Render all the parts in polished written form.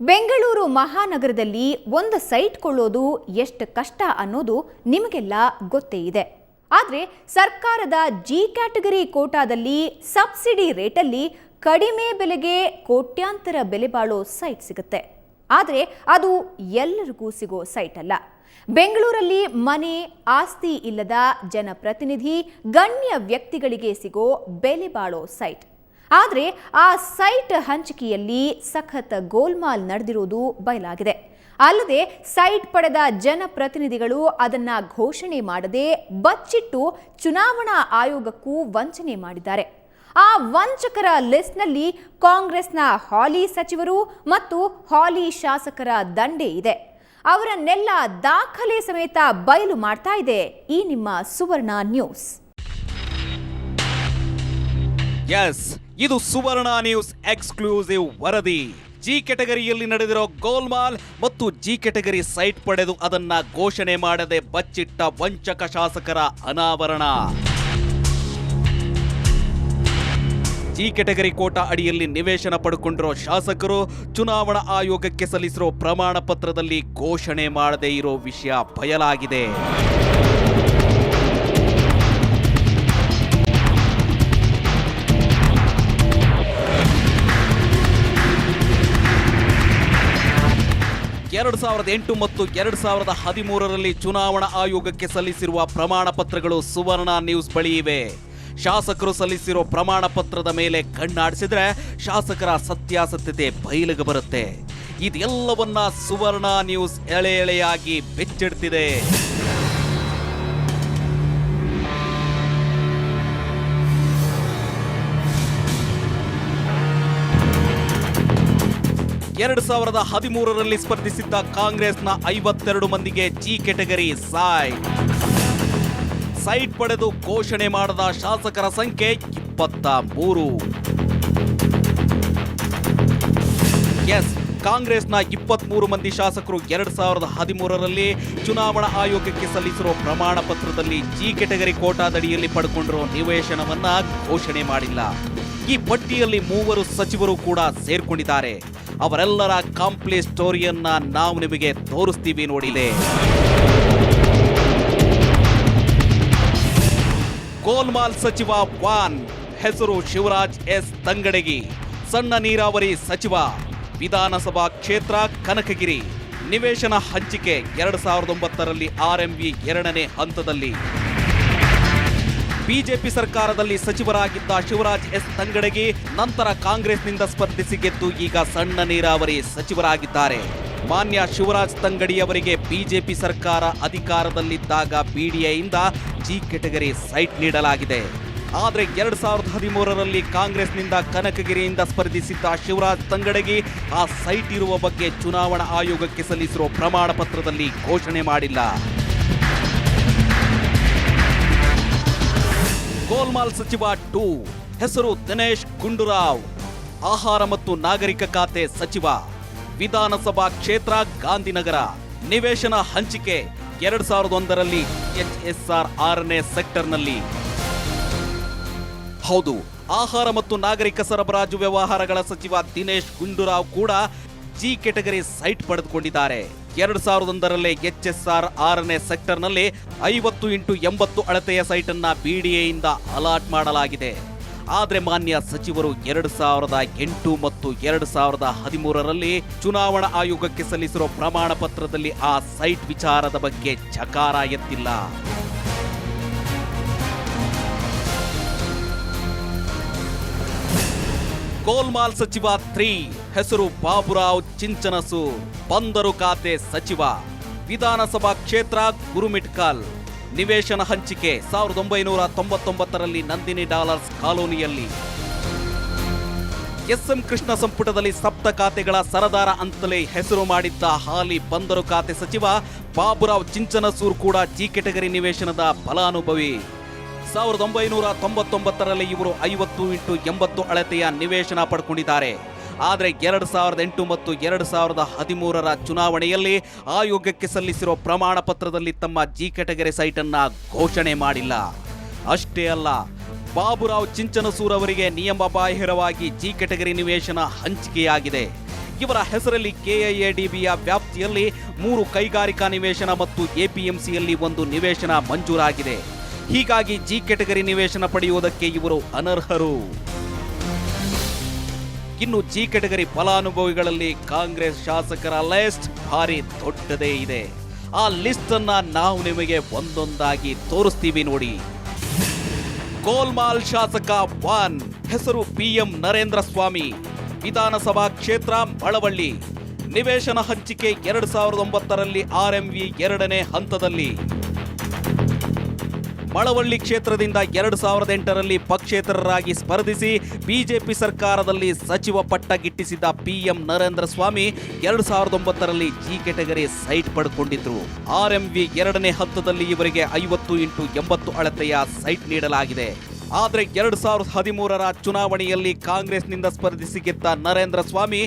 ಬೆಂಗಳೂರು ಮಹಾನಗರದಲ್ಲಿ ಒಂದು ಸೈಟ್ ಕೊಳ್ಳೋದು ಎಷ್ಟು ಕಷ್ಟ ಅನ್ನೋದು ನಿಮಗೆಲ್ಲ ಗೊತ್ತೇ ಇದೆ. ಆದರೆ ಸರ್ಕಾರದ ಜಿ ಕ್ಯಾಟಗರಿ ಕೋಟಾದಲ್ಲಿ ಸಬ್ಸಿಡಿ ರೇಟಲ್ಲಿ ಕಡಿಮೆ ಬೆಲೆಗೆ ಕೋಟ್ಯಾಂತರ ಬೆಲೆ ಬಾಳೋ ಸೈಟ್ ಸಿಗುತ್ತೆ. ಆದರೆ ಅದು ಎಲ್ಲರಿಗೂ ಸಿಗೋ ಸೈಟ್ ಅಲ್ಲ. ಬೆಂಗಳೂರಲ್ಲಿ ಮನೆ ಆಸ್ತಿ ಇಲ್ಲದ ಜನಪ್ರತಿನಿಧಿ ಗಣ್ಯ ವ್ಯಕ್ತಿಗಳಿಗೆ ಸಿಗೋ ಬೆಲೆ ಬಾಳೋ ಸೈಟ್. ಆದರೆ ಆ ಸೈಟ್ ಹಂಚಿಕೆಯಲ್ಲಿ ಸಖತ್ ಗೋಲ್ಮಾಲ್ ನಡೆದಿರುವುದು ಬಯಲಾಗಿದೆ. ಅಲ್ಲದೆ ಸೈಟ್ ಪಡೆದ ಜನಪ್ರತಿನಿಧಿಗಳು ಅದನ್ನ ಘೋಷಣೆ ಮಾಡದೆ ಬಚ್ಚಿಟ್ಟು ಚುನಾವಣಾ ಆಯೋಗಕ್ಕೂ ವಂಚನೆ ಮಾಡಿದ್ದಾರೆ. ಆ ವಂಚಕರ ಲಿಸ್ಟ್ನಲ್ಲಿ ಕಾಂಗ್ರೆಸ್ನ ಹಾಲಿ ಸಚಿವರು ಮತ್ತು ಹಾಲಿ ಶಾಸಕರ ದಂಡೆ ಇದೆ. ಅವರನ್ನೆಲ್ಲ ದಾಖಲೆ ಸಮೇತ ಬಯಲು ಮಾಡ್ತಾ ಇದೆ ಈ ನಿಮ್ಮ ಸುವರ್ಣ ನ್ಯೂಸ್. ಇದು ಸುವರ್ಣ ನ್ಯೂಸ್ ಎಕ್ಸ್ಕ್ಲೂಸಿವ್ ವರದಿ. ಜಿ ಕ್ಯಾಟಗರಿಯಲ್ಲಿ ನಡೆದಿರೋ ಗೋಲ್ಮಾಲ್ ಮತ್ತು ಜಿ ಕ್ಯಾಟಗರಿ ಸೈಟ್ ಪಡೆದು ಅದನ್ನ ಘೋಷಣೆ ಮಾಡದೆ ಬಚ್ಚಿಟ್ಟ ವಂಚಕ ಶಾಸಕರ ಅನಾವರಣ. ಜಿ ಕ್ಯಾಟಗರಿ ಕೋಟಾ ಅಡಿಯಲ್ಲಿ ನಿವೇಶನ ಪಡ್ಕೊಂಡಿರೋ ಶಾಸಕರು ಚುನಾವಣಾ ಆಯೋಗಕ್ಕೆ ಸಲ್ಲಿಸಿರೋ ಪ್ರಮಾಣ ಪತ್ರದಲ್ಲಿ ಘೋಷಣೆ ಮಾಡದೇ ಇರೋ ವಿಷಯ ಬಯಲಾಗಿದೆ. ಎರಡು 2008 ಮತ್ತು 2013ರಲ್ಲಿ ಚುನಾವಣಾ ಆಯೋಗಕ್ಕೆ ಸಲ್ಲಿಸಿರುವ ಪ್ರಮಾಣ ಪತ್ರಗಳು ಸುವರ್ಣ ನ್ಯೂಸ್ ಬಳಿ ಇವೆ. ಶಾಸಕರು ಸಲ್ಲಿಸಿರೋ ಪ್ರಮಾಣ ಪತ್ರದ ಮೇಲೆ ಕಣ್ಣಾಡಿಸಿದ್ರೆ ಶಾಸಕರ ಸತ್ಯಾಸತ್ಯತೆ ಬಯಲಿಗೆ ಬರುತ್ತೆ. ಇದೆಲ್ಲವನ್ನ ಸುವರ್ಣ ನ್ಯೂಸ್ ಎಳೆ ಎಳೆಯಾಗಿ ಬೆಚ್ಚಿಡ್ತಿದೆ. ಎರಡು 2013ರಲ್ಲಿ ಸ್ಪರ್ಧಿಸಿದ್ದ ಕಾಂಗ್ರೆಸ್ನ 52 ಮಂದಿಗೆ ಜಿ ಕ್ಯಾಟಗರಿ ಸೈಟ್ ಪಡೆದು ಘೋಷಣೆ ಮಾಡದ ಶಾಸಕರ ಸಂಖ್ಯೆ 23. ಕಾಂಗ್ರೆಸ್ನ 23 ಮಂದಿ ಶಾಸಕರು 2013ರಲ್ಲಿ ಚುನಾವಣಾ ಆಯೋಗಕ್ಕೆ ಸಲ್ಲಿಸಿರೋ ಪ್ರಮಾಣ ಪತ್ರದಲ್ಲಿ ಜಿ ಕ್ಯಾಟಗರಿ ಕೋಟಾದಡಿಯಲ್ಲಿ ಪಡ್ಕೊಂಡಿರೋ ನಿವೇಶನವನ್ನ ಘೋಷಣೆ ಮಾಡಿಲ್ಲ. ಈ ಪಟ್ಟಿಯಲ್ಲಿ 3 ಸಚಿವರು ಕೂಡ ಸೇರ್ಕೊಂಡಿದ್ದಾರೆ. ಅವರೆಲ್ಲರ ಕಾಂಪ್ಲೀಟ್ ಸ್ಟೋರಿಯನ್ನ ನಾವು ನಿಮಗೆ ತೋರಿಸ್ತೀವಿ ನೋಡಿದೆ. ಗೋಲ್ಮಾಲ್ ಸಚಿವ 1 ಹೆಸರು ಶಿವರಾಜ್ ಎಸ್ ತಂಗಡಗಿ, ಸಣ್ಣ ನೀರಾವರಿ ಸಚಿವ, ವಿಧಾನಸಭಾ ಕ್ಷೇತ್ರ ಕನಕಗಿರಿ. ನಿವೇಶನ ಹಂಚಿಕೆ 2009ರಲ್ಲಿ RMV 2ನೇ ಹಂತದಲ್ಲಿ. ಬಿಜೆಪಿ ಸರ್ಕಾರದಲ್ಲಿ ಸಚಿವರಾಗಿದ್ದ ಶಿವರಾಜ್ ಎಸ್ ತಂಗಡಗಿ ನಂತರ ಕಾಂಗ್ರೆಸ್ನಿಂದ ಸ್ಪರ್ಧಿಸಿ ಗೆದ್ದು ಈಗ ಸಣ್ಣ ನೀರಾವರಿ ಸಚಿವರಾಗಿದ್ದಾರೆ. ಮಾನ್ಯ ಶಿವರಾಜ್ ತಂಗಡಿಯವರಿಗೆ ಬಿಜೆಪಿ ಸರ್ಕಾರ ಅಧಿಕಾರದಲ್ಲಿದ್ದಾಗ BDAಯಿಂದ ಜಿ ಕ್ಯಾಟಗರಿ ಸೈಟ್ ನೀಡಲಾಗಿದೆ. ಆದರೆ 2013ರಲ್ಲಿ ಕಾಂಗ್ರೆಸ್ನಿಂದ ಕನಕಗಿರಿಯಿಂದ ಸ್ಪರ್ಧಿಸಿದ್ದ ಶಿವರಾಜ್ ತಂಗಡಗಿ ಆ ಸೈಟ್ ಇರುವ ಬಗ್ಗೆ ಚುನಾವಣಾ ಆಯೋಗಕ್ಕೆ ಸಲ್ಲಿಸಿರೋ ಪ್ರಮಾಣ ಪತ್ರದಲ್ಲಿ ಘೋಷಣೆ ಮಾಡಿಲ್ಲ. ಗೋಲ್ಮಾಲ್ ಸಚಿವ 2 ಹೆಸರು ದಿನೇಶ್ ಗುಂಡೂರಾವ್, ಆಹಾರ ಮತ್ತು ನಾಗರಿಕ ಖಾತೆ ಸಚಿವ, ವಿಧಾನಸಭಾ ಕ್ಷೇತ್ರ ಗಾಂಧಿನಗರ. ನಿವೇಶನ ಹಂಚಿಕೆ 2001ರಲ್ಲಿ HSR 6ನೇ ಸೆಕ್ಟರ್ನಲ್ಲಿ. ಹೌದು, ಆಹಾರ ಮತ್ತು ನಾಗರಿಕ ಸರಬರಾಜು ವ್ಯವಹಾರಗಳ ಸಚಿವ ದಿನೇಶ್ ಗುಂಡೂರಾವ್ ಕೂಡ ಜಿ ಕ್ಯಾಟಗರಿ ಸೈಟ್ ಪಡೆದುಕೊಂಡಿದ್ದಾರೆ. 2001ರಲ್ಲೇ HSR 6ನೇ ಸೆಕ್ಟರ್ನಲ್ಲಿ 50x80 ಅಳತೆಯ ಸೈಟ್ ಅನ್ನ BDAಯಿಂದ ಅಲಾಟ್ ಮಾಡಲಾಗಿದೆ. ಆದರೆ ಮಾನ್ಯ ಸಚಿವರು 2008 ಮತ್ತು 2013ರಲ್ಲಿ ಚುನಾವಣಾ ಆಯೋಗಕ್ಕೆ ಸಲ್ಲಿಸಿರೋ ಪ್ರಮಾಣ ಪತ್ರದಲ್ಲಿ ಆ ಸೈಟ್ ವಿಚಾರದ ಬಗ್ಗೆ ಚಕಾರ ಎತ್ತಿಲ್ಲ. ಗೋಲ್ಮಾಲ್ ಸಚಿವ 3 ಹೆಸರು ಬಾಬುರಾವ್ ಚಿಂಚನಸೂರ್, ಬಂದರು ಖಾತೆ ಸಚಿವ, ವಿಧಾನಸಭಾ ಕ್ಷೇತ್ರ ಗುರುಮಿಟ್ಕಲ್. ನಿವೇಶನ ಹಂಚಿಕೆ 1999ರಲ್ಲಿ ನಂದಿನಿ ಡಾಲರ್ಸ್ ಕಾಲೋನಿಯಲ್ಲಿ. SM ಕೃಷ್ಣ ಸಂಪುಟದಲ್ಲಿ ಸಪ್ತ ಖಾತೆಗಳ ಸರದಾರ ಅಂತಲೇ ಹೆಸರು ಮಾಡಿದ್ದ ಹಾಲಿ ಬಂದರು ಖಾತೆ ಸಚಿವ ಬಾಬುರಾವ್ ಚಿಂಚನಸೂರ್ ಕೂಡ ಜಿ ಕ್ಯಾಟಗರಿ ನಿವೇಶನದ ಫಲಾನುಭವಿ. 1999ರಲ್ಲಿ ಇವರು 50x80 ಅಳತೆಯ ನಿವೇಶನ ಪಡ್ಕೊಂಡಿದ್ದಾರೆ. ಆದರೆ 2008 ಮತ್ತು 2013ರ ಚುನಾವಣೆಯಲ್ಲಿ ಆಯೋಗಕ್ಕೆ ಸಲ್ಲಿಸಿರೋ ಪ್ರಮಾಣ ಪತ್ರದಲ್ಲಿ ತಮ್ಮ ಜಿ ಕ್ಯಾಟಗರಿ ಸೈಟ್ ಅನ್ನ ಘೋಷಣೆ ಮಾಡಿಲ್ಲ. ಅಷ್ಟೇ ಅಲ್ಲ, ಬಾಬುರಾವ್ ಚಿಂಚನಸೂರ್ ಅವರಿಗೆ ನಿಯಮ ಬಾಹಿರವಾಗಿ ಜಿ ಕ್ಯಾಟಗರಿ ನಿವೇಶನ ಹಂಚಿಕೆಯಾಗಿದೆ. ಇವರ ಹೆಸರಲ್ಲಿ ಕೆಐಎಡಿಬಿಯ ವ್ಯಾಪ್ತಿಯಲ್ಲಿ 3 ಕೈಗಾರಿಕಾ ನಿವೇಶನ ಮತ್ತು ಎಪಿಎಂಸಿಯಲ್ಲಿ 1 ನಿವೇಶನ ಮಂಜೂರಾಗಿದೆ. ಹೀಗಾಗಿ ಜಿ ಕ್ಯಾಟಗರಿ ನಿವೇಶನ ಪಡೆಯುವುದಕ್ಕೆ ಇವರು ಅನರ್ಹರು. ಇನ್ನು ಜಿ ಕ್ಯಾಟಗರಿ ಫಲಾನುಭವಿಗಳಲ್ಲಿ ಕಾಂಗ್ರೆಸ್ ಶಾಸಕರ ಲಿಸ್ಟ್ ಭಾರಿ ದೊಡ್ಡದೇ ಇದೆ. ಆ ಲಿಸ್ಟ್ ಅನ್ನ ನಾವು ನಿಮಗೆ ಒಂದೊಂದಾಗಿ ತೋರಿಸ್ತೀವಿ ನೋಡಿ. ಗೋಲ್ಮಾಲ್ ಶಾಸಕ 1 ಹೆಸರು PM ನರೇಂದ್ರ ಸ್ವಾಮಿ, ವಿಧಾನಸಭಾ ಕ್ಷೇತ್ರ ಮಳವಳ್ಳಿ, ನಿವೇಶನ ಹಂಚಿಕೆ 2009ರಲ್ಲಿ RMV 2ನೇ ಹಂತದಲ್ಲಿ. ಮಳವಳ್ಳಿ ಕ್ಷೇತ್ರದಿಂದ 2008ರಲ್ಲಿ ಪಕ್ಷೇತರರಾಗಿ ಸ್ಪರ್ಧಿಸಿ ಬಿಜೆಪಿ ಸರ್ಕಾರದಲ್ಲಿ ಸಚಿವ ಪಟ್ಟ ಗಿಟ್ಟಿಸಿದ PM Narendra Swamy 2009ರಲ್ಲಿ G category site ಪಡೆದುಕೊಂಡಿದ್ರು. RMV 2ನೇ ಹಂತದಲ್ಲಿ ಇವರಿಗೆ 50x80 ಅಳತೆಯ ಸೈಟ್ ನೀಡಲಾಗಿದೆ. ಆದರೆ 2013ರ ಚುನಾವಣೆಯಲ್ಲಿ ಕಾಂಗ್ರೆಸ್ನಿಂದ ಸ್ಪರ್ಧಿಸಿ ಗೆದ್ದ ನರೇಂದ್ರ ಸ್ವಾಮಿ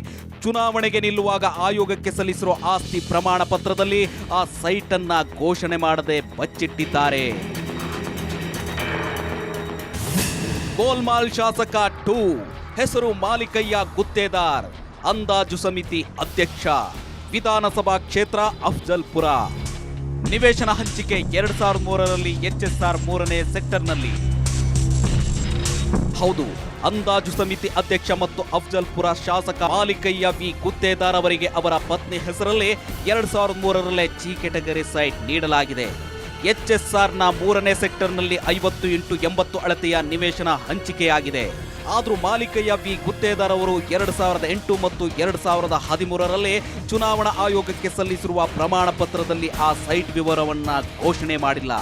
ಚುನಾವಣೆಗೆ ನಿಲ್ಲುವಾಗ ಆಯೋಗಕ್ಕೆ ಸಲ್ಲಿಸಿರುವ ಆಸ್ತಿ ಪ್ರಮಾಣ ಪತ್ರದಲ್ಲಿ ಆ ಸೈಟ್ ಅನ್ನ ಘೋಷಣೆ ಮಾಡದೆ ಬಚ್ಚಿಟ್ಟಿದ್ದಾರೆ. ಗೋಲ್ಮಾಲ್ ಶಾಸಕ 2 ಹೆಸರು ಮಾಲಿಕಯ್ಯ ಗುತ್ತೇದಾರ್, ಅಂದಾಜು ಸಮಿತಿ ಅಧ್ಯಕ್ಷ, ವಿಧಾನಸಭಾ ಕ್ಷೇತ್ರ ಅಫ್ಜಲ್ಪುರ, ನಿವೇಶನ ಹಂಚಿಕೆ 2003ರಲ್ಲಿ HSR 3ನೇ ಸೆಕ್ಟರ್ನಲ್ಲಿ. ಹೌದು, ಅಂದಾಜು ಸಮಿತಿ ಅಧ್ಯಕ್ಷ ಮತ್ತು ಅಫ್ಜಲ್ಪುರ ಶಾಸಕ ಮಾಲಿಕಯ್ಯ ವಿ ಗುತ್ತೇದಾರ್ ಅವರಿಗೆ ಅವರ ಪತ್ನಿ ಹೆಸರಲ್ಲೇ 2003ರಲ್ಲೇ ಜಿ ಕ್ಯಾಟಗರಿ ಸೈಟ್ ನೀಡಲಾಗಿದೆ. HSR 3ನೇ ಸೆಕ್ಟರ್ನಲ್ಲಿ 50x80 ಅಳತೆಯ ನಿವೇಶನ ಹಂಚಿಕೆಯಾಗಿದೆ. ಆದರೂ ಮಾಲಿಕಯ್ಯ ವಿ ಗುತ್ತೇದಾರ್ ಅವರು 2008 ಮತ್ತು 2013ರಲ್ಲೇ ಚುನಾವಣಾ ಆಯೋಗಕ್ಕೆ ಸಲ್ಲಿಸಿರುವ ಪ್ರಮಾಣ ಪತ್ರದಲ್ಲಿ ಆ ಸೈಟ್ ವಿವರವನ್ನ ಘೋಷಣೆ ಮಾಡಿಲ್ಲ.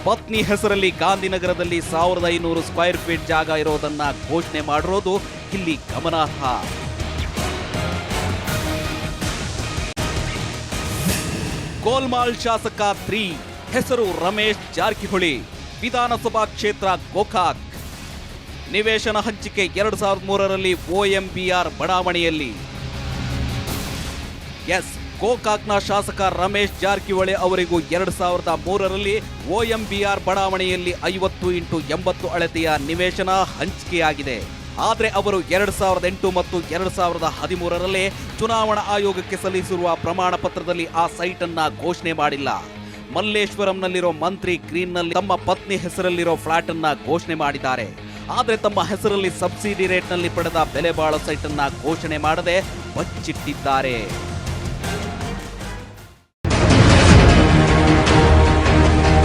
ಪತ್ನಿ ಹೆಸರಲ್ಲಿ ಗಾಂಧಿನಗರದಲ್ಲಿ 1500 ಸ್ಕ್ವೇರ್ ಫೀಟ್ ಜಾಗ ಇರೋದನ್ನ ಘೋಷಣೆ ಮಾಡಿರೋದು ಇಲ್ಲಿ ಗಮನಾರ್ಹ. ಗೋಲ್ಮಾಲ್ ಶಾಸಕ 3 ಹೆಸರು ರಮೇಶ್ ಜಾರಕಿಹೊಳಿ, ವಿಧಾನಸಭಾ ಕ್ಷೇತ್ರ ಗೋಕಾಕ್, ನಿವೇಶನ ಹಂಚಿಕೆ 2003ರಲ್ಲಿ OMBR ಬಡಾವಣೆಯಲ್ಲಿ. ಗೋಕಾಕ್ನ ಶಾಸಕ ರಮೇಶ್ ಜಾರಕಿಹೊಳಿ ಅವರಿಗೂ 2003ರಲ್ಲಿ OMBR ಬಡಾವಣೆಯಲ್ಲಿ 50x80 ಅಳತೆಯ ನಿವೇಶನ ಹಂಚಿಕೆಯಾಗಿದೆ. ಆದರೆ ಅವರು 2008 ಮತ್ತು 2013ರಲ್ಲೇ ಚುನಾವಣಾ ಆಯೋಗಕ್ಕೆ ಸಲ್ಲಿಸಿರುವ ಪ್ರಮಾಣ ಪತ್ರದಲ್ಲಿ ಆ ಸೈಟ್ ಅನ್ನ ಘೋಷಣೆ ಮಾಡಿಲ್ಲ. ಮಲ್ಲೇಶ್ವರಂನಲ್ಲಿರೋ ಮಂತ್ರಿ ಗ್ರೀನ್ನಲ್ಲಿ ತಮ್ಮ ಪತ್ನಿ ಹೆಸರಲ್ಲಿರೋ ಫ್ಲಾಟ್ ಅನ್ನ ಘೋಷಣೆ ಮಾಡಿದ್ದಾರೆ. ಆದರೆ ತಮ್ಮ ಹೆಸರಲ್ಲಿ ಸಬ್ಸಿಡಿ ರೇಟ್ನಲ್ಲಿ ಪಡೆದ ಬೆಲೆ ಬಾಳೋ ಸೈಟ್ ಅನ್ನ ಘೋಷಣೆ ಮಾಡದೆ ಬಚ್ಚಿಟ್ಟಿದ್ದಾರೆ.